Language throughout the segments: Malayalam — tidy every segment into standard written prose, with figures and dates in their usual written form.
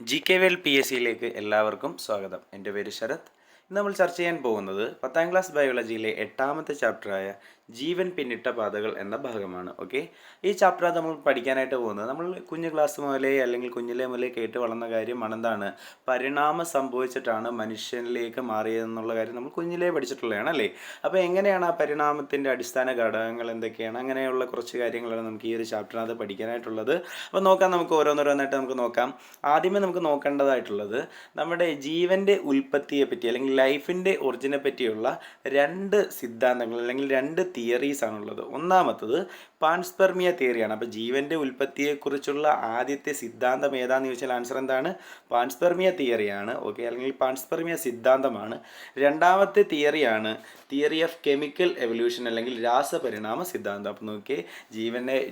GKVL PSCയിലേക്ക് എല്ലാവർക്കും സ്വാഗതം. എൻ്റെ പേര് ശരത്. ഇന്ന് നമ്മൾ ചർച്ച ചെയ്യാൻ പോകുന്നത് 10ാം ക്ലാസ് ബയോളജിയിലെ 8ാമത്തെ ചാപ്റ്ററായ ജീവൻ പിന്നിട്ട പാതകൾ എന്ന ഭാഗമാണ്. ഓക്കെ, ഈ ചാപ്റ്റർ നമ്മൾ പഠിക്കാനായിട്ട് പോകുന്നത് നമ്മൾ കുഞ്ഞു ക്ലാസ് മുതലേ അല്ലെങ്കിൽ കുഞ്ഞിലെ മുതലേ കേട്ട് വളർന്ന കാര്യമാണ്. എന്താണ് പരിണാമം സംഭവിച്ചിട്ടാണ് മനുഷ്യനിലേക്ക് മാറിയതെന്നുള്ള കാര്യം നമ്മൾ കുഞ്ഞിലേ പഠിച്ചിട്ടുള്ളതാണ് അല്ലേ. അപ്പോൾ എങ്ങനെയാണ് ആ പരിണാമത്തിൻ്റെ അടിസ്ഥാന ഘടകങ്ങൾ എന്തൊക്കെയാണ്, അങ്ങനെയുള്ള കുറച്ച് കാര്യങ്ങളാണ് നമുക്ക് ഈ ഒരു ചാപ്റ്ററിനകത്ത് പഠിക്കാനായിട്ടുള്ളത്. അപ്പോൾ നോക്കാം, നമുക്ക് ഓരോന്നോരോന്നായിട്ട് നമുക്ക് നോക്കാം. ആദ്യമേ നമുക്ക് നോക്കേണ്ടതായിട്ടുള്ളത് നമ്മുടെ ജീവൻ്റെ ഉൽപ്പത്തിയെ പറ്റി അല്ലെങ്കിൽ ലൈഫിൻ്റെ ഒറിജിനെ പറ്റിയുള്ള രണ്ട് സിദ്ധാന്തങ്ങൾ അല്ലെങ്കിൽ രണ്ട് തിയറീസ് ആണുള്ളത്. ഒന്നാമത്തത് പാൻസ്പെർമിയ തിയറിയാണ്. അപ്പോൾ ജീവൻ്റെ ഉൽപ്പത്തിയെക്കുറിച്ചുള്ള ആദ്യത്തെ സിദ്ധാന്തം ഏതാണെന്ന് ചോദിച്ചാൽ ആൻസർ എന്താണ്? പാൻസ്പെർമിയ തിയറിയാണ്. ഓക്കെ, അല്ലെങ്കിൽ പാൻസ്പെർമിയ സിദ്ധാന്തമാണ്. രണ്ടാമത്തെ തിയറിയാണ് തിയറി ഓഫ് കെമിക്കൽ എവല്യൂഷൻ അല്ലെങ്കിൽ രാസപരിണാമ സിദ്ധാന്തം. അപ്പോൾ നോക്കിയേ,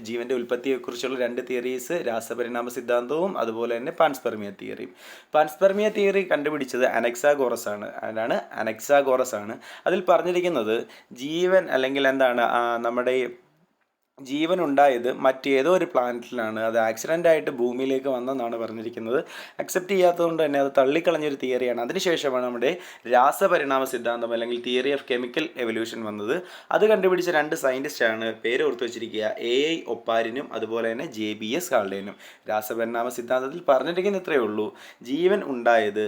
ജീവൻ്റെ ഉൽപ്പത്തിയെക്കുറിച്ചുള്ള രണ്ട് തിയറീസ്, രാസപരിണാമ സിദ്ധാന്തവും അതുപോലെ തന്നെ പാൻസ്പെർമിയ തിയറിയും. പാൻസ്പെർമിയ തിയറി കണ്ടുപിടിച്ചത് അനക്സാഗോറസ് ആണ്. അതാണ് അനക്സാഗോറസ് ആണ്. അതിൽ പറഞ്ഞിരിക്കുന്നത് ജീവൻ അല്ലെങ്കിൽ എന്താണ് നമ്മുടെ ജീവൻ ഉണ്ടായത് മറ്റേതോ ഒരു പ്ലാനറ്റിലാണ്, അത് ആക്സിഡൻ്റായിട്ട് ഭൂമിയിലേക്ക് വന്നെന്നാണ് പറഞ്ഞിരിക്കുന്നത്. അക്സെപ്റ്റ് ചെയ്യാത്തതുകൊണ്ട് തന്നെ അത് തള്ളിക്കളഞ്ഞൊരു തിയറിയാണ്. അതിനുശേഷമാണ് നമ്മുടെ രാസപരിണാമ സിദ്ധാന്തം അല്ലെങ്കിൽ തിയറി ഓഫ് കെമിക്കൽ എവല്യൂഷൻ വന്നത്. അത് കണ്ടുപിടിച്ച രണ്ട് സയൻറ്റിസ്റ്റാണ്, പേര് ഓർത്ത് വെച്ചിരിക്കുക, AI ഒപ്പാരിനും അതുപോലെ തന്നെ JBS ഹാൾഡേനും. രാസപരിണാമ സിദ്ധാന്തത്തിൽ പറഞ്ഞിരിക്കുന്ന ഇത്രയേ ഉള്ളൂ, ജീവൻ ഉണ്ടായത്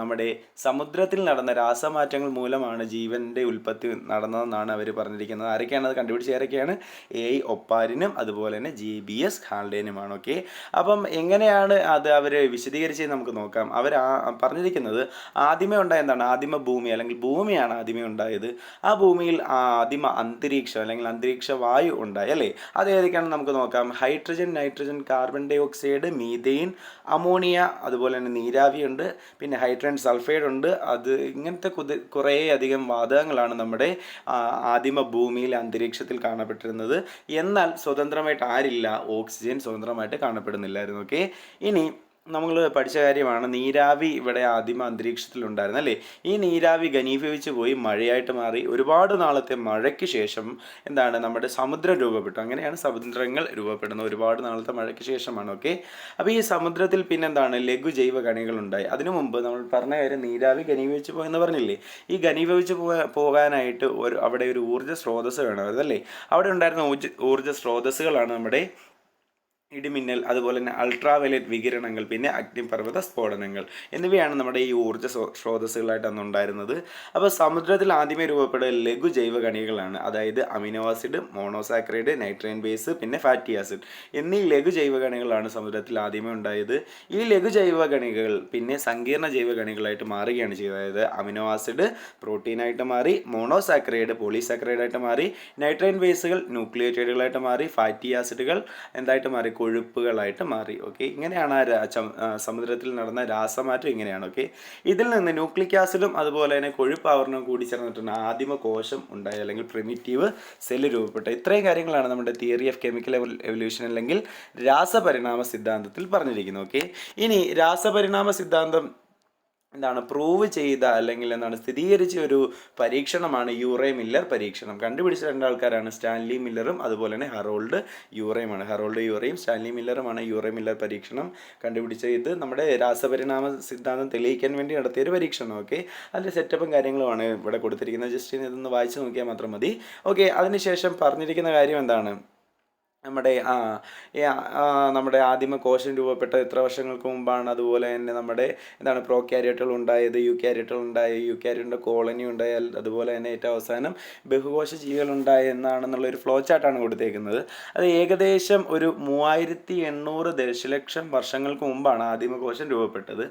നമ്മുടെ സമുദ്രത്തിൽ നടന്ന രാസമാറ്റങ്ങൾ മൂലമാണ് ജീവൻ്റെ ഉൽപ്പത്തി നടന്നതെന്നാണ് അവർ പറഞ്ഞിരിക്കുന്നത്. ആരൊക്കെയാണ് അത് കണ്ടുപിടിച്ച? ആരൊക്കെയാണ്? AI ഒപ്പാരിനും അതുപോലെ തന്നെ JBS ഹാൾഡേനുമാണ്. ഓക്കെ, അപ്പം എങ്ങനെയാണ് അത് അവർ വിശദീകരിച്ച് നമുക്ക് നോക്കാം. അവർ പറഞ്ഞിരിക്കുന്നത് ആദ്യമേ ഉണ്ടായ എന്താണ്, ആദിമ ഭൂമി അല്ലെങ്കിൽ ഭൂമിയാണ് ആദ്യമേ ഉണ്ടായത്. ആ ഭൂമിയിൽ ആദിമ അന്തരീക്ഷം അല്ലെങ്കിൽ അന്തരീക്ഷ വായു ഉണ്ടായി അല്ലേ. അത് ഏതൊക്കെയാണെന്ന് നമുക്ക് നോക്കാം. Hydrogen, nitrogen, carbon dioxide, methane, ammonia, അതുപോലെ തന്നെ നീരാവി ഉണ്ട്, പിന്നെ ഹൈഡ്രജൻ സൾഫൈഡ് ഉണ്ട്. അത് ഇങ്ങനത്തെ കുറേ അധികം വാതകങ്ങളാണ് നമ്മുടെ ആദിമ ഭൂമിയിൽ അന്തരീക്ഷത്തിൽ കാണപ്പെട്ടിരുന്നത്. എന്നാൽ സ്വതന്ത്രമായിട്ട് ആരില്ല, ഓക്സിജൻ സ്വതന്ത്രമായിട്ട് കാണപ്പെടുന്നില്ലായിരുന്നു. ഓക്കെ, ഇനി നമ്മൾ പഠിച്ച കാര്യമാണ് നീരാവി ഇവിടെ ആദിമ അന്തരീക്ഷത്തിലുണ്ടായിരുന്നു അല്ലേ. ഈ നീരാവി ഘനീഭവിച്ച് പോയി മഴയായിട്ട് മാറി. ഒരുപാട് നാളത്തെ മഴയ്ക്ക് ശേഷം എന്താണ് നമ്മുടെ സമുദ്രം രൂപപ്പെട്ടു. അങ്ങനെയാണ് സമുദ്രങ്ങൾ രൂപപ്പെടുന്നത്, ഒരുപാട് നാളത്തെ മഴയ്ക്ക് ശേഷമാണ്. ഓക്കെ, അപ്പോൾ ഈ സമുദ്രത്തിൽ പിന്നെന്താണ് ലഘു ജൈവ കണികൾ ഉണ്ടായി. അതിനു മുമ്പ് നമ്മൾ പറഞ്ഞ കാര്യം നീരാവി ഘനീഭവിച്ച് പോയെന്ന് പറഞ്ഞില്ലേ. ഈ ഘനീഭവിച്ച് പോകാനായിട്ട് അവിടെ ഒരു ഊർജ്ജ സ്രോതസ്സ് വേണമായിരുന്നു അല്ലേ. അവിടെ ഉണ്ടായിരുന്ന ഊർജ്ജ സ്രോതസ്സുകളാണ് നമ്മുടെ ഇടിമിന്നൽ, അതുപോലെ തന്നെ അൾട്രാവയലറ്റ് വികിരണങ്ങൾ, പിന്നെ അഗ്നിപർവ്വത സ്ഫോടനങ്ങൾ എന്നിവയാണ് നമ്മുടെ ഈ ഊർജ്ജ സ്രോതസ്സുകളായിട്ട് അന്നുണ്ടായിരുന്നത്. അപ്പോൾ സമുദ്രത്തിൽ ആദ്യമേ രൂപപ്പെട്ട ലഘു ജൈവ കണികകളാണ്, അതായത് അമിനോ ആസിഡ്, മോണോസാക്രൈഡ്, നൈട്രേൻ ബേസ്, പിന്നെ ഫാറ്റി ആസിഡ് എന്നീ ലഘു ജൈവ കണികളാണ് സമുദ്രത്തിൽ ആദ്യമേ ഉണ്ടായത്. ഈ ലഘു ജൈവ കണികൾ പിന്നെ സങ്കീർണ ജൈവ കണികളായിട്ട് മാറുകയാണ് ചെയ്തത്. അതായത് അമിനോ ആസിഡ് പ്രോട്ടീനായിട്ട് മാറി, മോണോസാക്രൈഡ് പോളിസാക്രൈഡായിട്ട് മാറി, നൈട്രേൻ ബേസുകൾ ന്യൂക്ലിയോറ്റൈഡുകളായിട്ട് മാറി, ഫാറ്റി ആസിഡുകൾ എന്തായിട്ട് മാറി, കൊഴുപ്പുകളായിട്ട് മാറി. ഓക്കെ, ഇങ്ങനെയാണ് സമുദ്രത്തിൽ നടന്ന രാസമാറ്റം ഇങ്ങനെയാണ്. ഓക്കെ, ഇതിൽ നിന്ന് ന്യൂക്ലിക് ആസിഡും അതുപോലെ തന്നെ കൊഴുപ്പാവരണവും കൂടി ചേർന്നിട്ടുണ്ട് ആദിമ കോശം ഉണ്ടായി അല്ലെങ്കിൽ പ്രിമിറ്റീവ് സെല്ല് രൂപപ്പെട്ട. ഇത്രയും കാര്യങ്ങളാണ് നമ്മുടെ തിയറി ഓഫ് കെമിക്കൽ എവല്യൂഷൻ അല്ലെങ്കിൽ രാസപരിണാമ സിദ്ധാന്തത്തിൽ പറഞ്ഞിരിക്കുന്നത്. ഓക്കെ, ഇനി രാസപരിണാമ സിദ്ധാന്തം എന്താണ് പ്രൂവ് ചെയ്ത അല്ലെങ്കിൽ എന്താണ് സ്ഥിരീകരിച്ച ഒരു പരീക്ഷണമാണ് യൂറേ മില്ലർ പരീക്ഷണം. കണ്ടുപിടിച്ച രണ്ടാൾക്കാരാണ്, സ്റ്റാൻലി മില്ലറും അതുപോലെ തന്നെ ഹറോൾഡ് യൂറേയുമാണ്. ഹറോൾഡ് യൂറേയും സ്റ്റാൻലി മില്ലറുമാണ് യൂറേ മില്ലർ പരീക്ഷണം കണ്ടുപിടിച്ച. ഇത് നമ്മുടെ രാസപരിണാമ സിദ്ധാന്തം തെളിയിക്കാൻ വേണ്ടി നടത്തിയൊരു പരീക്ഷണം. ഓക്കെ, അതിൻ്റെ സെറ്റപ്പും കാര്യങ്ങളുമാണ് ഇവിടെ കൊടുത്തിരിക്കുന്നത്. ജസ്റ്റ് ഇതൊന്ന് വായിച്ച് നോക്കിയാൽ മാത്രം മതി. ഓക്കെ, അതിനുശേഷം പറഞ്ഞിരിക്കുന്ന കാര്യം എന്താണ്, നമ്മുടെ ആദിമ കോശം രൂപപ്പെട്ട എത്ര വർഷങ്ങൾക്ക് മുമ്പാണ്, അതുപോലെ തന്നെ നമ്മുടെ എന്താണ് പ്രോക്യാരിയോട്ടുകൾ ഉണ്ടായത്, യൂക്യാരിയോട്ടുകൾ ഉണ്ടായി, യൂക്യാരിയോട്ടിൻ്റെ കോളനി ഉണ്ടായി, അതുപോലെ തന്നെ ഏറ്റവും അവസാനം ബഹുകോശ ജീവികൾ ഉണ്ടായി എന്നാണെന്നുള്ളൊരു ഫ്ലോ ചാർട്ടാണ് കൊടുത്തേക്കുന്നത്. അത് ഏകദേശം ഒരു 3800 ദശലക്ഷം വർഷങ്ങൾക്ക് മുമ്പാണ് ആദിമകോശം രൂപപ്പെട്ടത്.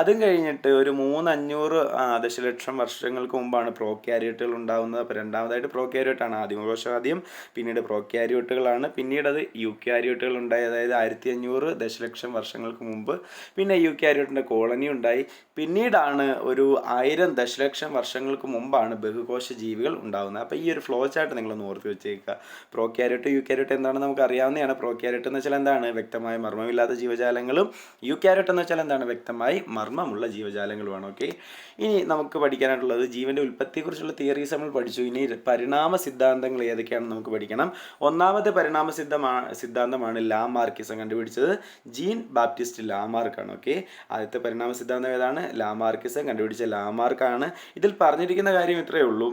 അതും കഴിഞ്ഞിട്ട് ഒരു 300-500 ദശലക്ഷം വർഷങ്ങൾക്ക് മുമ്പാണ് പ്രോക്യാരിയോട്ടുകൾ ഉണ്ടാകുന്നത്. അപ്പോൾ രണ്ടാമതായിട്ട് പ്രോക്യാരിയോട്ടാണ്, ആദിമകോശം ആദ്യം, പിന്നീട് പ്രോക്യാരിയോട്ടുകളാണ്, പിന്നീട് അത് യൂക്യാരിയോട്ടുകൾ ഉണ്ടായി, അതായത് 1500 ദശലക്ഷം വർഷങ്ങൾക്ക് മുമ്പ്. പിന്നെ യൂക്യാരിയോട്ടിൻ്റെ കോളനി ഉണ്ടായി. പിന്നീടാണ് ഒരു 1000 ദശലക്ഷം വർഷങ്ങൾക്ക് മുമ്പാണ് ബഹുകോശ ജീവികൾ ഉണ്ടാകുന്നത്. അപ്പോൾ ഈ ഒരു ഫ്ലോ ചാർട്ട് നിങ്ങളൊന്ന് ഓർത്ത് വെച്ചേക്കുക. പ്രോക്യാരിയോട്ട് യൂക്യാരിയോട്ട് എന്താണെന്ന് നമുക്ക് അറിയാവുന്നതാണ്. പ്രോക്യാരിയോട്ട് എന്ന് വെച്ചാൽ എന്താണ്, വ്യക്തമായ മർമ്മമില്ലാത്ത ജീവജാലങ്ങളും, യൂക്യാരിയോട്ട് എന്ന് വെച്ചാൽ എന്താണ്, വ്യക്തമായി മർമ്മമുള്ള ജീവജാലങ്ങളുമാണ്. ഓക്കെ, ഇനി നമുക്ക് പഠിക്കാനായിട്ടുള്ളത് ജീവൻ്റെ ഉൽപ്പത്തിയെക്കുറിച്ചുള്ള തിയറീസ് നമ്മൾ പഠിച്ചു. ഇനി പരിണാമ സിദ്ധാന്തങ്ങൾ ഏതൊക്കെയാണെന്ന് നമുക്ക് പഠിക്കണം. ഒന്നാമത്തെ പരിണാമ സിദ്ധാന്തമാണ് ലാമാർക്കിസം കണ്ടുപിടിച്ചത്. Gene Baptist ലാമാർക്കാണ്. ഓക്കെ, ആദ്യത്തെ പരിണാമ സിദ്ധാന്തം ഏതാണ്? ലാമാർക്കിസം കണ്ടുപിടിച്ച ലാമാർക്കാണ്. ഇതിൽ പറഞ്ഞിരിക്കുന്ന കാര്യം ഇത്രയേ ഉള്ളൂ.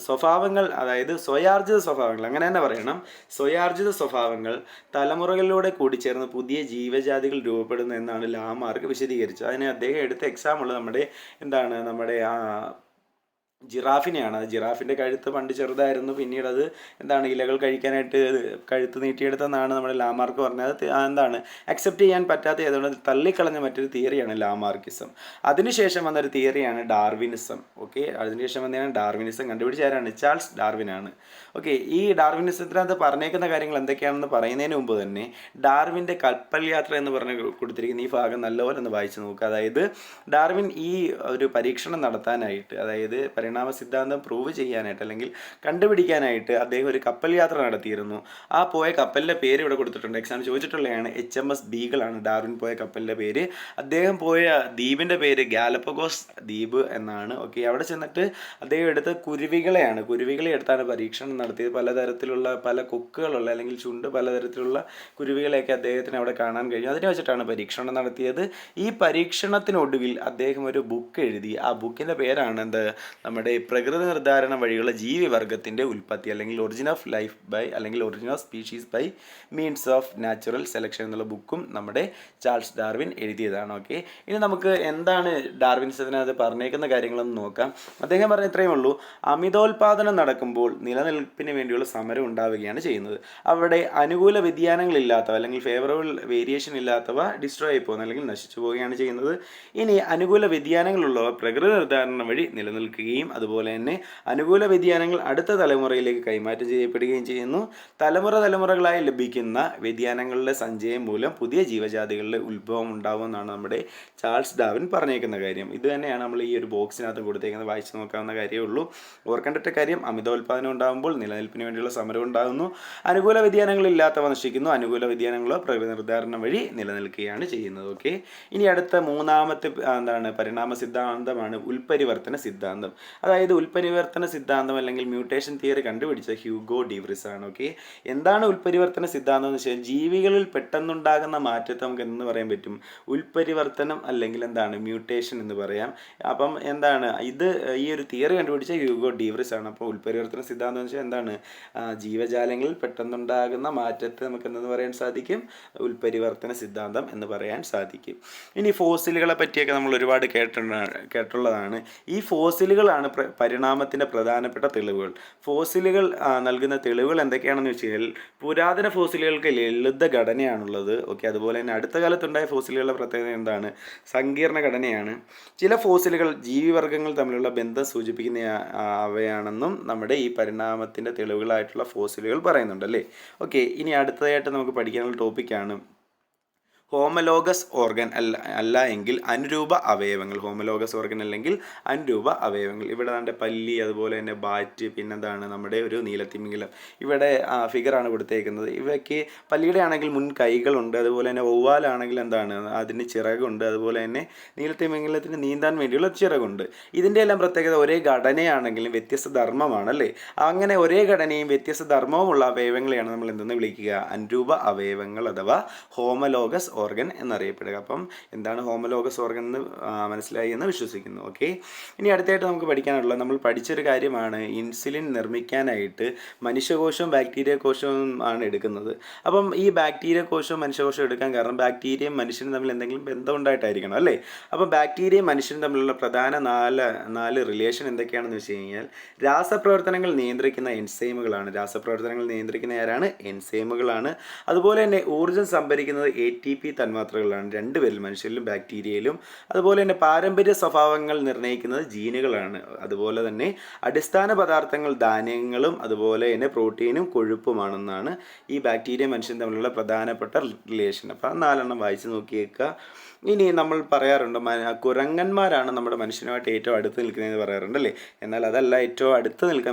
സ്വഭാവങ്ങൾ, അതായത് സ്വയാർജിത സ്വഭാവങ്ങൾ, അങ്ങനെ തന്നെ പറയണം. സ്വയാർജിത സ്വഭാവങ്ങൾ തലമുറകളിലൂടെ കൂടിച്ചേർന്ന് പുതിയ ജീവജാതികൾ രൂപപ്പെടുന്നു എന്നാണ് ലാമാർക്ക് വിശദീകരിച്ചത്. അതിന് അദ്ദേഹം എടുത്ത എക്സാമ്പിൾ നമ്മുടെ ജിറാഫിനെയാണ്. ജിറാഫിൻ്റെ കഴുത്ത് പണ്ട് ചെറുതായിരുന്നു, പിന്നീട് അത് ഇലകൾ കഴിക്കാനായിട്ട് കഴുത്ത് നീട്ടിയെടുത്തെന്നാണ് നമ്മുടെ ലാമാർക്ക് പറഞ്ഞത്. അക്സെപ്റ്റ് ചെയ്യാൻ പറ്റാത്ത ഏതുകൊണ്ട് തള്ളിക്കളഞ്ഞ മറ്റൊരു തിയറിയാണ് ലാമാർക്കിസം. അതിനുശേഷം വന്നൊരു തിയറിയാണ് ഡാർവിനിസം. ഓക്കെ, അതിനുശേഷം വന്നതാണ് ഡാർവിനിസം. കണ്ടുപിടിച്ച ആരാണ്? ചാൾസ് ഡാർവിനാണ്. ഓക്കെ, ഈ ഡാർവിനിസത്തിനകത്ത് പറഞ്ഞേക്കുന്ന കാര്യങ്ങൾ എന്തൊക്കെയാണെന്ന് പറയുന്നതിന് മുമ്പ് തന്നെ ഡാർവിൻ്റെ കപ്പൽ യാത്ര എന്ന് പറഞ്ഞ് കൊടുത്തിരിക്കുന്ന ഈ ഭാഗം നല്ലപോലെ ഒന്ന് വായിച്ചു നോക്കുക. അതായത് ഡാർവിൻ ഈ ഒരു പരീക്ഷണം നടത്താനായിട്ട്, അതായത് പരിണാമ സിദ്ധാന്തം പ്രൂവ് ചെയ്യാനായിട്ട് അല്ലെങ്കിൽ കണ്ടുപിടിക്കാനായിട്ട് അദ്ദേഹം ഒരു കപ്പൽ യാത്ര നടത്തിയിരുന്നു. ആ പോയ കപ്പലിൻ്റെ പേര് ഇവിടെ കൊടുത്തിട്ടുണ്ട്. എക്സാം ചോദിച്ചിട്ടുള്ളതാണ്. HMS ബീഗിളാണ് ഡാർവിൻ പോയ കപ്പലിൻ്റെ പേര്. അദ്ദേഹം പോയ ദ്വീപിൻ്റെ പേര് ഗാലപ്പഗോസ് ദ്വീപ് എന്നാണ്. ഓക്കെ, അവിടെ ചെന്നിട്ട് അദ്ദേഹം എടുത്ത കുരുവികളെ എടുത്താണ് പരീക്ഷണം നടത്തിയത്. പലതരത്തിലുള്ള പല കൊക്കുകളുള്ള അല്ലെങ്കിൽ ചുണ്ട് പലതരത്തിലുള്ള കുരുവികളെയൊക്കെ അദ്ദേഹത്തിന് അവിടെ കാണാൻ കഴിഞ്ഞു. അതിനെ വെച്ചിട്ടാണ് പരീക്ഷണം നടത്തിയത്. ഈ പരീക്ഷണത്തിനൊടുവിൽ അദ്ദേഹം ഒരു ബുക്ക് എഴുതി. ആ ബുക്കിൻ്റെ പേരാണ് നമ്മുടെ പ്രകൃതി നിർദ്ധാരണം വഴിയുള്ള ജീവിവർഗത്തിൻ്റെ ഉൽപ്പത്തി, അല്ലെങ്കിൽ ഒറിജിൻ ഓഫ് ലൈഫ് ബൈ അല്ലെങ്കിൽ origin of species by means of natural selection എന്നുള്ള ബുക്കും നമ്മുടെ ചാൾസ് ഡാർവിൻ എഴുതിയതാണ്. ഓക്കെ, ഇനി നമുക്ക് എന്താണ് ഡാർവിനിസത്തിനകത്ത് പറഞ്ഞേക്കുന്ന കാര്യങ്ങളെന്ന് നോക്കാം. അദ്ദേഹം പറഞ്ഞ ഇത്രയേ ഉള്ളൂ. അമിതോൽപാദനം നടക്കുമ്പോൾ നിലനിൽപ്പിന് വേണ്ടിയുള്ള സമരം ഉണ്ടാവുകയാണ് ചെയ്യുന്നത്. അവിടെ അനുകൂല വ്യതിയാനങ്ങളില്ലാത്തവ അല്ലെങ്കിൽ ഫേവറബിൾ വേരിയേഷൻ ഇല്ലാത്തവ ഡിസ്ട്രോയ് ആയി പോകുന്നത് അല്ലെങ്കിൽ നശിച്ചു പോവുകയാണ് ചെയ്യുന്നത്. ഇനി അനുകൂല വ്യതിയാനങ്ങളുള്ളവ പ്രകൃതി നിർദ്ധാരണം വഴി നിലനിൽക്കുകയും അതുപോലെ തന്നെ അനുകൂല വ്യതിയാനങ്ങൾ അടുത്ത തലമുറയിലേക്ക് കൈമാറ്റം ചെയ്യപ്പെടുകയും ചെയ്യുന്നു. തലമുറകളായി ലഭിക്കുന്ന വ്യതിയാനങ്ങളുടെ സഞ്ചയം മൂലം പുതിയ ജീവജാതികളുടെ ഉത്ഭവം ഉണ്ടാവുമെന്നാണ് നമ്മുടെ ചാൾസ് ഡാർവിൻ പറഞ്ഞേക്കുന്ന കാര്യം. ഇത് തന്നെയാണ് നമ്മൾ ഈ ഒരു ബോക്സിനകത്ത് കൊടുത്തേക്കുന്നത്. വായിച്ചു നോക്കാവുന്ന കാര്യമേ ഉള്ളൂ. ഓർക്കേണ്ട കാര്യം, അമിതോൽപാദനം ഉണ്ടാകുമ്പോൾ നിലനിൽപ്പിന് വേണ്ടിയുള്ള സമരം ഉണ്ടാകുന്നു. അനുകൂല വ്യതിയാനങ്ങളില്ലാത്തവ നശിക്കുന്നു. അനുകൂല വ്യതിയാനങ്ങളോ പ്രകൃതി നിർദ്ധാരണം വഴി നിലനിൽക്കുകയാണ് ചെയ്യുന്നത്. ഓക്കെ, ഇനി അടുത്ത മൂന്നാമത്തെ പരിണാമ സിദ്ധാന്തമാണ് ഉൽപരിവർത്തന സിദ്ധാന്തം. അതായത് ഉൽപരിവർത്തന സിദ്ധാന്തം അല്ലെങ്കിൽ മ്യൂട്ടേഷൻ തിയറി കണ്ടുപിടിച്ച ഹ്യൂഗോ ഡിവ്രിസ് ആണ്. ഓക്കെ, എന്താണ് ഉൽപരിവർത്തന സിദ്ധാന്തം എന്ന് വെച്ചാൽ ജീവികളിൽ പെട്ടെന്നുണ്ടാകുന്ന മാറ്റത്തെ നമുക്ക് എന്ന് പറയാൻ പറ്റും ഉൽപരിവർത്തനം അല്ലെങ്കിൽ മ്യൂട്ടേഷൻ എന്ന് പറയാം. അപ്പം ഈ ഒരു തിയറി കണ്ടുപിടിച്ച ഹ്യൂഗോ ഡിവ്രിസ് ആണ്. അപ്പോൾ ഉൽപരിവർത്തന സിദ്ധാന്തം എന്ന് വെച്ചാൽ ജീവജാലങ്ങളിൽ പെട്ടെന്നുണ്ടാകുന്ന മാറ്റത്തെ നമുക്ക് എന്തെന്ന് പറയാൻ സാധിക്കും? ഉൽപരിവർത്തന സിദ്ധാന്തം എന്ന് പറയാൻ സാധിക്കും. ഇനി ഫോസിലുകളെ പറ്റിയൊക്കെ നമ്മൾ ഒരുപാട് കേട്ടുള്ളതാണ്. ഈ ഫോസിലുകളാണ് പരിണാമത്തിൻ്റെ പ്രധാനപ്പെട്ട തെളിവുകൾ. ഫോസിലുകൾ നൽകുന്ന തെളിവുകൾ എന്തൊക്കെയാണെന്ന് വെച്ച് കഴിഞ്ഞാൽ പുരാതന ഫോസിലുകൾക്ക് ലളിത ഘടനയാണുള്ളത്. ഓക്കെ, അതുപോലെ തന്നെ അടുത്ത കാലത്തുണ്ടായ ഫോസിലുകളുടെ പ്രത്യേകത സങ്കീർണ ഘടനയാണ്. ചില ഫോസിലുകൾ ജീവിവർഗങ്ങൾ തമ്മിലുള്ള ബന്ധം സൂചിപ്പിക്കുന്ന അവയാണെന്നും നമ്മുടെ ഈ പരിണാമത്തിൻ്റെ തെളിവുകളായിട്ടുള്ള ഫോസിലുകൾ പറയുന്നുണ്ടല്ലേ. ഓക്കെ, ഇനി അടുത്തതായിട്ട് നമുക്ക് പഠിക്കാനുള്ള ടോപ്പിക്കാണ് ഹോമലോഗസ് ഓർഗൻ അല്ല എങ്കിൽ അനുരൂപ അവയവങ്ങൾ. ഹോമലോഗസ് ഓർഗൻ അല്ലെങ്കിൽ അനുരൂപ അവയവങ്ങൾ. ഇവിടെ പല്ലി, അതുപോലെ തന്നെ ബാറ്റ്, പിന്നെന്താണ് നമ്മുടെ ഒരു നീലത്തിമിംഗലം. ഇവിടെ ഫിഗറാണ് കൊടുത്തേക്കുന്നത്. ഇവയ്ക്ക് പല്ലിയുടെ ആണെങ്കിൽ മുൻ കൈകളുണ്ട്, അതുപോലെ തന്നെ വവ്വാലാണെങ്കിൽ അതിന് ചിറകുണ്ട്, അതുപോലെ തന്നെ നീലത്തിമിംഗലത്തിന് നീന്താൻ വേണ്ടിയുള്ള ചിറകുണ്ട്. ഇതിൻ്റെ എല്ലാം പ്രത്യേകത ഒരേ ഘടനയാണെങ്കിലും വ്യത്യസ്ത ധർമ്മമാണല്ലേ. അങ്ങനെ ഒരേ ഘടനയും വ്യത്യസ്ത ധർമ്മവുമുള്ള അവയവങ്ങളെയാണ് നമ്മൾ എന്തെന്ന് വിളിക്കുക? അനുരൂപ അവയവങ്ങൾ അഥവാ ഹോമലോഗസ് ഓർഗൻ എന്നറിയപ്പെടുക. അപ്പം എന്താണ് ഹോമലോഗസ് ഓർഗൻ എന്ന് മനസ്സിലായി എന്ന് വിശ്വസിക്കുന്നു. ഓക്കെ, ഇനി അടുത്തായിട്ട് നമുക്ക് പഠിക്കാനുള്ളത്, നമ്മൾ പഠിച്ചൊരു കാര്യമാണ് ഇൻസുലിൻ നിർമ്മിക്കാനായിട്ട് മനുഷ്യകോശവും ബാക്ടീരിയ കോശവും ആണ് എടുക്കുന്നത്. അപ്പം ഈ ബാക്ടീരിയ കോശവും മനുഷ്യകോശവും എടുക്കാൻ കാരണം ബാക്ടീരിയയും മനുഷ്യനും തമ്മിൽ എന്തെങ്കിലും ബന്ധം ഉണ്ടായിട്ടായിരിക്കണം അല്ലേ. അപ്പം ബാക്ടീരിയയും മനുഷ്യനും തമ്മിലുള്ള പ്രധാന നാല് റിലേഷൻ എന്തൊക്കെയാണെന്ന് വെച്ച് കഴിഞ്ഞാൽ രാസപ്രവർത്തനങ്ങൾ നിയന്ത്രിക്കുന്ന എൻസൈമുകളാണ്. രാസപ്രവർത്തനങ്ങൾ നിയന്ത്രിക്കുന്ന ആരാണ്? എൻസൈമുകളാണ്. അതുപോലെ തന്നെ ഊർജ്ജം സംഭരിക്കുന്നത് ATP തന്മാത്രകളാണ്, രണ്ടുപേരിൽ മനുഷ്യരിലും ബാക്ടീരിയയിലും. അതുപോലെ തന്നെ പാരമ്പര്യ സ്വഭാവങ്ങൾ നിർണ്ണയിക്കുന്നത് ജീനുകളാണ്. അതുപോലെ തന്നെ അടിസ്ഥാന പദാർത്ഥങ്ങൾ ധാന്യങ്ങളും അതുപോലെ തന്നെ പ്രോട്ടീനും കൊഴുപ്പുമാണെന്നാണ് ഈ ബാക്ടീരിയ മനുഷ്യൻ തമ്മിലുള്ള പ്രധാനപ്പെട്ട റിലേഷൻ. അപ്പം 4 വായിച്ച് നോക്കിയേക്കുക. ഇനി നമ്മൾ പറയാറുണ്ട് കുരങ്ങന്മാരാണ് നമ്മുടെ മനുഷ്യനുമായിട്ട് ഏറ്റവും അടുത്ത് നിൽക്കുന്നതെന്ന് പറയാറുണ്ടല്ലേ. എന്നാൽ അതല്ല,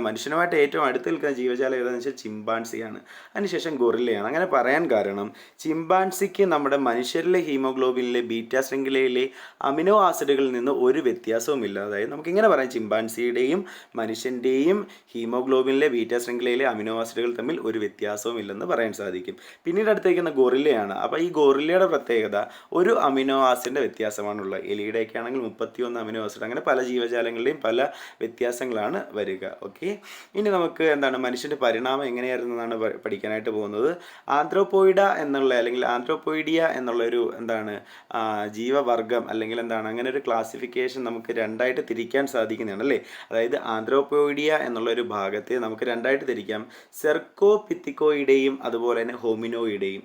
മനുഷ്യനുമായിട്ട് ഏറ്റവും അടുത്ത് നിൽക്കുന്ന ജീവജാലം ഏതാണെന്ന് വെച്ചാൽ ചിമ്പാൻസിയാണ്. അതിനുശേഷം ഗൊറില്ലയാണ്. അങ്ങനെ പറയാൻ കാരണം ചിമ്പാൻസിക്ക് നമ്മുടെ മനുഷ്യരിലെ ഹീമോഗ്ലോബിനിലെ ബീറ്റാ ശൃംഖലയിലെ അമിനോ ആസിഡുകളിൽ നിന്ന് ഒരു വ്യത്യാസവുമില്ല. അതായത് നമുക്കിങ്ങനെ പറയാം, ചിമ്പാൻസിയുടെയും മനുഷ്യൻ്റെയും ഹീമോഗ്ലോബിനിലെ ബീറ്റാ ശൃംഖലയിലെ അമിനോ ആസിഡുകൾ തമ്മിൽ ഒരു വ്യത്യാസവും ഇല്ലെന്ന് പറയാൻ സാധിക്കും. പിന്നീട് അടുത്തേക്കുന്ന ഗൊറില്ലയാണ്. അപ്പോൾ ഈ ഗൊറില്ലയുടെ പ്രത്യേകത ഒരു അമിനോ ആസിഡിൻ്റെ വ്യത്യാസമാണുള്ളത്. എലിയുടെയൊക്കെ ആണെങ്കിൽ 31 അമിനോ ആസിഡ്. അങ്ങനെ പല ജീവജാലങ്ങളുടെയും പല വ്യത്യാസങ്ങളാണ് വരിക. ഓക്കെ, ഇനി നമുക്ക് മനുഷ്യൻ്റെ പരിണാമം എങ്ങനെയായിരുന്നു എന്നാണ് പഠിക്കാനായിട്ട് പോകുന്നത്. ആന്ത്രോപോയിഡ എന്നുള്ള അല്ലെങ്കിൽ ആന്ത്രോപോയിഡിയ എന്നുള്ളൊരു ജീവവർഗം അല്ലെങ്കിൽ അങ്ങനെ ഒരു ക്ലാസിഫിക്കേഷൻ നമുക്ക് രണ്ടായിട്ട് തിരിക്കാൻ സാധിക്കുന്നതാണ് അല്ലേ. അതായത് ആന്ത്രോപോയിഡിയ എന്നുള്ളൊരു ഭാഗത്തെ നമുക്ക് രണ്ടായിട്ട് തിരിക്കാം, സെർക്കോപിത്തിക്കോയിഡെയും അതുപോലെ തന്നെ ഹോമിനോയിഡെയും.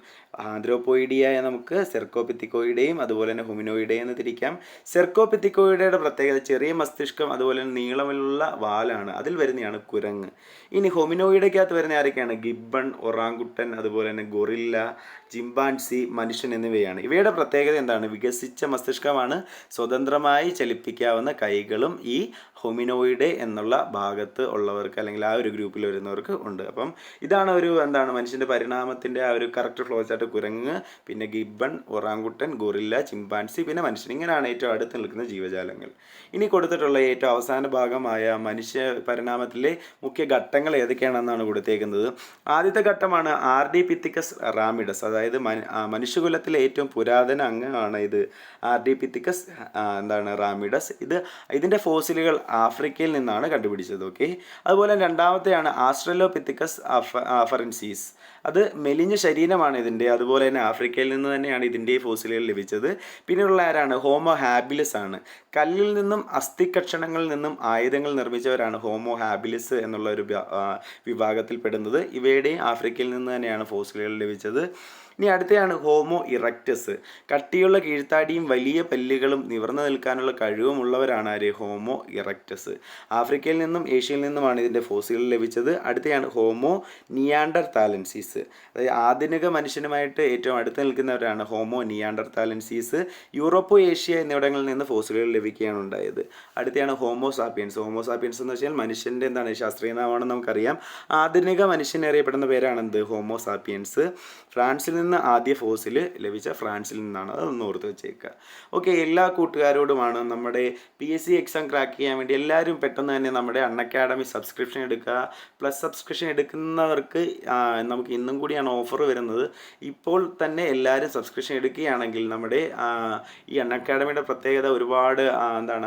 ആന്ത്രോപോയിഡിയയെ നമുക്ക് സെർക്കോപിത്തിക്കോയിഡെയും അതുപോലെ തന്നെ ഹൊമിനോയിഡെയും എന്ന് തിരിക്കാം. സെർക്കോപിത്തിക്കോയിഡയുടെ പ്രത്യേകത ചെറിയ മസ്തിഷ്കം അതുപോലെ തന്നെ നീളമുള്ള വാലാണ്, അതിൽ വരുന്നതാണ് കുരങ്ങ്. ഇനി ഹൊമിനോയിഡയ്ക്കകത്ത് വരുന്ന ആരൊക്കെയാണ്? ഗിബ്ബൺ, ഒറാങ്കുട്ടൻ, അതുപോലെ തന്നെ ഗൊറില്ല, ചിമ്പാൻസി, മനുഷ്യൻ എന്നിവയാണ്. ഇവയുടെ പ്രത്യേകത എന്താണ്? വികസിച്ച മസ്തിഷ്കമാണ്, സ്വതന്ത്രമായി ചലിപ്പിക്കാവുന്ന കൈകളും ഈ ഹൊമിനോയിഡ് എന്നുള്ള ഭാഗത്ത് ഉള്ളവർക്ക് അല്ലെങ്കിൽ ആ ഒരു ഗ്രൂപ്പിൽ വരുന്നവർക്ക് ഉണ്ട്. അപ്പം ഇതാണ് ഒരു മനുഷ്യൻ്റെ പരിണാമത്തിൻ്റെ ആ ഒരു കറക്റ്റ് ഫ്ലോ ചാർട്ട്. കുരങ്ങ്, പിന്നെ ഗിബ്ബൺ, ഒറാങ്കുട്ടൻ, ഗൊറില്ല, ചിമ്പാൻസി, പിന്നെ മനുഷ്യൻ. ഇങ്ങനെയാണ് ഏറ്റവും അടുത്ത് നിൽക്കുന്ന ജീവജാലങ്ങൾ. ഇനി കൊടുത്തിട്ടുള്ള ഏറ്റവും അവസാന ഭാഗമായ മനുഷ്യ പരിണാമത്തിലെ മുഖ്യ ഘട്ടങ്ങൾ ഏതൊക്കെയാണെന്നാണ് കൊടുത്തേക്കുന്നത്. ആദ്യത്തെ ഘട്ടമാണ് ആർഡിപിത്തിക്കസ് റാമിഡസ്. അതായത് മനുഷ്യകുലത്തിലെ ഏറ്റവും പുരാതന അംഗമാണ് ഇത്, ആർഡിപിത്തിക്കസ് റാമിഡസ്. ഇതിൻ്റെ ഫോസിലുകൾ ആഫ്രിക്കയിൽ നിന്നാണ് കണ്ടുപിടിച്ചത്. ഓക്കെ, അതുപോലെ രണ്ടാമത്തെയാണ് ആസ്ട്രലോപിത്തിക്കസ് അഫറൻസീസ്. അത് മെലിഞ്ഞ ശരീരമാണ് ഇതിൻ്റെ. അതുപോലെ തന്നെ ആഫ്രിക്കയിൽ നിന്ന് തന്നെയാണ് ഇതിൻ്റെ ഫോസിലുകൾ ലഭിച്ചത്. പിന്നെയുള്ള ആരാണ്? ഹോമോ ഹാബിലിസ് ആണ്. കല്ലിൽ നിന്നും അസ്ഥികഷണങ്ങളിൽ നിന്നും ആയുധങ്ങൾ നിർമ്മിച്ചവരാണ് ഹോമോ ഹാബിലിസ് എന്നുള്ള ഒരു വിഭാഗത്തിൽപ്പെടുന്നത്. ഇവയുടെയും ആഫ്രിക്കയിൽ നിന്ന് തന്നെയാണ് ഫോസിലുകൾ ലഭിച്ചത്. ഇനി അടുത്തയാണ് ഹോമോ ഇറക്റ്റസ്. കട്ടിയുള്ള കീഴ്ത്താടിയും വലിയ പല്ലുകളും നിവർന്നു നിൽക്കാനുള്ള കഴിവുമുള്ളവരാണ് ആര്? Homo erectus. ആഫ്രിക്കയിൽ നിന്നും ഏഷ്യയിൽ നിന്നുമാണ് ഇതിൻ്റെ ഫോസിലുകൾ ലഭിച്ചത്. അടുത്തയാണ് ഹോമോ നിയാണ്ടർതാലൻസീസ്. അതായത് ആധുനിക മനുഷ്യനുമായിട്ട് ഏറ്റവും അടുത്ത് നിൽക്കുന്നവരാണ് ഹോമോ നിയാണ്ടർതാലൻസീസ്. യൂറോപ്പ്, ഏഷ്യ എന്നിവിടങ്ങളിൽ നിന്ന് ഫോസിലുകൾ ലഭിക്കുകയാണ് ഉണ്ടായത്. അടുത്തയാണ് ഹോമോ സാപ്പിയൻസ്. ഹോമോ സാപ്പിയൻസ് എന്ന് വെച്ചാൽ മനുഷ്യൻ്റെ ശാസ്ത്രീയ നാമമാണെന്ന് നമുക്കറിയാം. ആധുനിക മനുഷ്യൻ അറിയപ്പെടുന്ന പേരാണെന്ത്? Homo sapiens. ഫ്രാൻസിൽ നിന്ന് ആദ്യ ഫോസിൽ ലഭിച്ച ഫ്രാൻസിൽ നിന്നാണ്. അതൊന്ന് ഓർത്ത് വെച്ചേക്കുക. ഓക്കെ, എല്ലാ കൂട്ടുകാരോടുമാണ് നമ്മുടെ PSC എക്സാം ക്രാക്ക് ചെയ്യാൻ വേണ്ടി എല്ലാവരും പെട്ടെന്ന് തന്നെ നമ്മുടെ അൺഅക്കാഡമി സബ്സ്ക്രിപ്ഷൻ എടുക്കുക. പ്ലസ് സബ്സ്ക്രിപ്ഷൻ എടുക്കുന്നവർക്ക് നമുക്ക് ഇന്നും കൂടിയാണ് ഓഫർ വരുന്നത്. ഇപ്പോൾ തന്നെ എല്ലാവരും സബ്സ്ക്രിപ്ഷൻ എടുക്കുകയാണെങ്കിൽ നമ്മുടെ ഈ അൺഅക്കാഡമിയുടെ പ്രത്യേകത ഒരുപാട്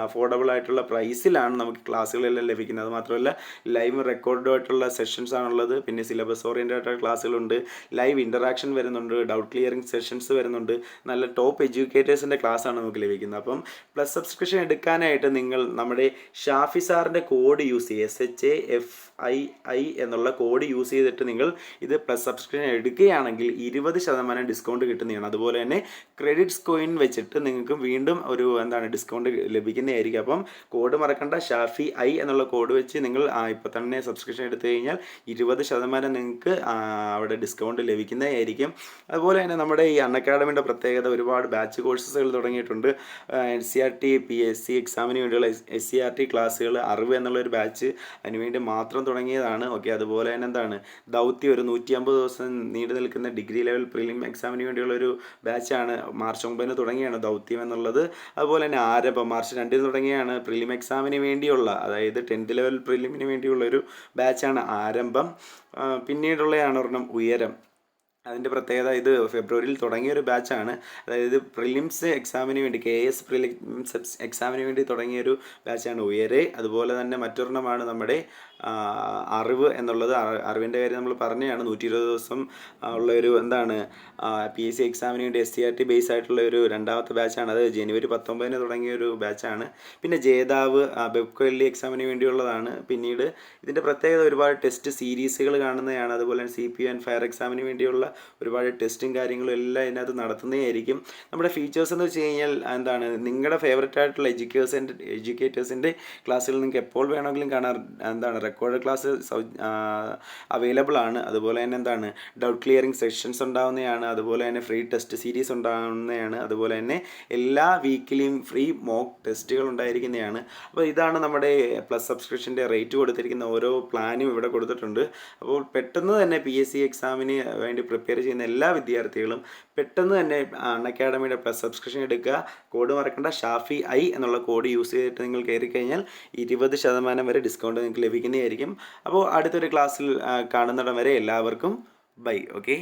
അഫോർഡബിൾ ആയിട്ടുള്ള പ്രൈസിലാണ് നമുക്ക് ക്ലാസ്സുകളെല്ലാം ലഭിക്കുന്നത്. അത് മാത്രമല്ല ലൈവ് റെക്കോർഡുമായിട്ടുള്ള സെഷൻസ് ആണുള്ളത്. പിന്നെ സിലബസ് ഓറിയൻറ്റഡ് ആയിട്ടുള്ള ക്ലാസ്സുകളുണ്ട്, ലൈവ് ഇൻ്ററാക്ഷൻ വരുന്നുണ്ട്, ഡൗട്ട് ക്ലിയറിംഗ് സെഷൻസ് വരുന്നുണ്ട്. നല്ല ടോപ്പ് എഡ്യൂക്കേറ്റേഴ്സിൻ്റെ ക്ലാസ്സാണ് നമുക്ക് ലഭിക്കുന്നത്. അപ്പം പ്ലസ് സബ്സ്ക്രിപ്ഷൻ എടുക്കാനായിട്ട് നിങ്ങൾ നമ്മുടെ ഷാഫി സാറിൻ്റെ കോഡ് യൂസ് ചെയ്യുക. SHAFII എന്നുള്ള കോഡ് യൂസ് ചെയ്തിട്ട് നിങ്ങൾ ഇത് പ്ലസ് സബ്സ്ക്രിപ്ഷൻ എടുക്കുകയാണെങ്കിൽ 20% ഡിസ്കൗണ്ട് കിട്ടുന്നതാണ്. അതുപോലെ തന്നെ ക്രെഡിറ്റ്സ് കോയിൻ വെച്ചിട്ട് നിങ്ങൾക്ക് വീണ്ടും ഒരു ഡിസ്കൗണ്ട് ലഭിക്കുന്നതായിരിക്കും. അപ്പം കോഡ് മറക്കണ്ട, SHAFII എന്നുള്ള കോഡ് വെച്ച് നിങ്ങൾ ഇപ്പോൾ തന്നെ സബ്സ്ക്രിപ്ഷൻ എടുത്തു കഴിഞ്ഞാൽ 20% നിങ്ങൾക്ക് അവിടെ ഡിസ്കൗണ്ട് ലഭിക്കുന്നതായിരിക്കും. അതുപോലെ തന്നെ നമ്മുടെ ഈ അൺഅക്കാഡമിയുടെ പ്രത്യേകത ഒരുപാട് ബാച്ച് കോഴ്സുകൾ തുടങ്ങിയിട്ടുണ്ട്. NCERT PSC എക്സാമിന് വേണ്ടിയുള്ള SCERT ക്ലാസ്സുകൾ 60 എന്നുള്ളൊരു ബാച്ച് അതിനുവേണ്ടി മാത്രം തുടങ്ങിയതാണ്. ഓക്കെ, അതുപോലെ തന്നെ ദൗത്യം ഒരു 150 ദിവസം നീണ്ടു നിൽക്കുന്ന ഡിഗ്രി ലെവൽ പ്രിലിം എക്സാമിന് വേണ്ടിയുള്ളൊരു ബാച്ചാണ്. മാർച്ച് 9 തുടങ്ങിയാണ് ദൗത്യം എന്നുള്ളത്. അതുപോലെ തന്നെ ആരംഭം മാർച്ച് 2 തുടങ്ങിയാണ് പ്രിലിം എക്സാമിന് വേണ്ടിയുള്ള, അതായത് 10th ലെവൽ പ്രിലിമിന് വേണ്ടിയുള്ളൊരു ബാച്ചാണ് ആരംഭം. പിന്നീടുള്ളതാണ് ഒരെണ്ണം ഉയരം. അതിൻ്റെ പ്രത്യേകത ഇത് ഫെബ്രുവരിയിൽ തുടങ്ങിയൊരു ബാച്ചാണ്. അതായത് പ്രിലിംസ് എക്സാമിന് വേണ്ടി KS പ്രിലിംസ് എക്സാമിന് വേണ്ടി തുടങ്ങിയൊരു ബാച്ചാണ് ഉയരെ. അതുപോലെ തന്നെ മറ്റൊരെണ്ണമാണ് നമ്മുടെ അറിവ് എന്നുള്ളത്. അറിവിൻ്റെ കാര്യം നമ്മൾ പറഞ്ഞതാണ്. 120 ദിവസം ഉള്ളൊരു PSC എക്സാമിന് വേണ്ടി SCERT ബേസ് ആയിട്ടുള്ള ഒരു രണ്ടാമത്തെ ബാച്ചാണ്. അത് ജനുവരി 19 തുടങ്ങിയൊരു ബാച്ചാണ്. പിന്നെ ജേതാവ് ബെബ്കോലി എക്സാമിന് വേണ്ടിയുള്ളതാണ്. പിന്നീട് ഇതിൻ്റെ പ്രത്യേകത ഒരുപാട് ടെസ്റ്റ് സീരീസുകൾ കാണുന്നതാണ്. അതുപോലെ തന്നെ CPO ആൻഡ് ഫയർ എക്സാമിന് വേണ്ടിയുള്ള ഒരുപാട് ടെസ്റ്റും കാര്യങ്ങളും എല്ലാം ഇതിനകത്ത് നടത്തുന്നതായിരിക്കും. നമ്മുടെ ഫീച്ചേഴ്സ് എന്ന് വെച്ച് കഴിഞ്ഞാൽ നിങ്ങളുടെ ഫേവററ്റ് ആയിട്ടുള്ള എഡ്യൂക്കേറ്റേഴ്സിൻ്റെ ക്ലാസ്സുകൾ നിങ്ങൾക്ക് എപ്പോൾ വേണമെങ്കിലും കാണാൻ റെക്കോർഡ് ക്ലാസ് അവൈലബിൾ ആണ്. അതുപോലെ തന്നെ എന്താണ് ഡൗട്ട് ക്ലിയറിംഗ് സെഷൻസ് ഉണ്ടാവുന്നതാണ്. അതുപോലെ തന്നെ ഫ്രീ ടെസ്റ്റ് സീരീസ് ഉണ്ടാവുന്നതാണ്. അതുപോലെ തന്നെ എല്ലാ വീക്കിലിയും ഫ്രീ മോക്ക് ടെസ്റ്റുകൾ ഉണ്ടായിരിക്കുന്നതാണ്. അപ്പോൾ ഇതാണ് നമ്മുടെ പ്ലസ് സബ്സ്ക്രിപ്ഷൻ്റെ റേറ്റ് കൊടുത്തിരിക്കുന്ന ഓരോ പ്ലാനും ഇവിടെ കൊടുത്തിട്ടുണ്ട്. അപ്പോൾ പെട്ടെന്ന് തന്നെ PSC എക്സാമിന് വേണ്ടി പ്രിപ്പയർ ചെയ്യുന്ന എല്ലാ വിദ്യാർത്ഥികളും പെട്ടെന്ന് തന്നെ അക്കാഡമിയുടെ പ്ലസ് സബ്സ്ക്രിപ്ഷൻ എടുക്കുക. കോഡ് മറക്കേണ്ട, ഷാഫി ഐ എന്നുള്ള കോഡ് യൂസ് ചെയ്തിട്ട് നിങ്ങൾ കയറി കഴിഞ്ഞാൽ 20% വരെ ഡിസ്കൗണ്ട് നിങ്ങൾക്ക് ലഭിക്കുന്നതായിരിക്കും. അപ്പോൾ അടുത്തൊരു ക്ലാസ്സിൽ കാണുന്നിടം വരെ എല്ലാവർക്കും ബൈ. ഓക്കെ.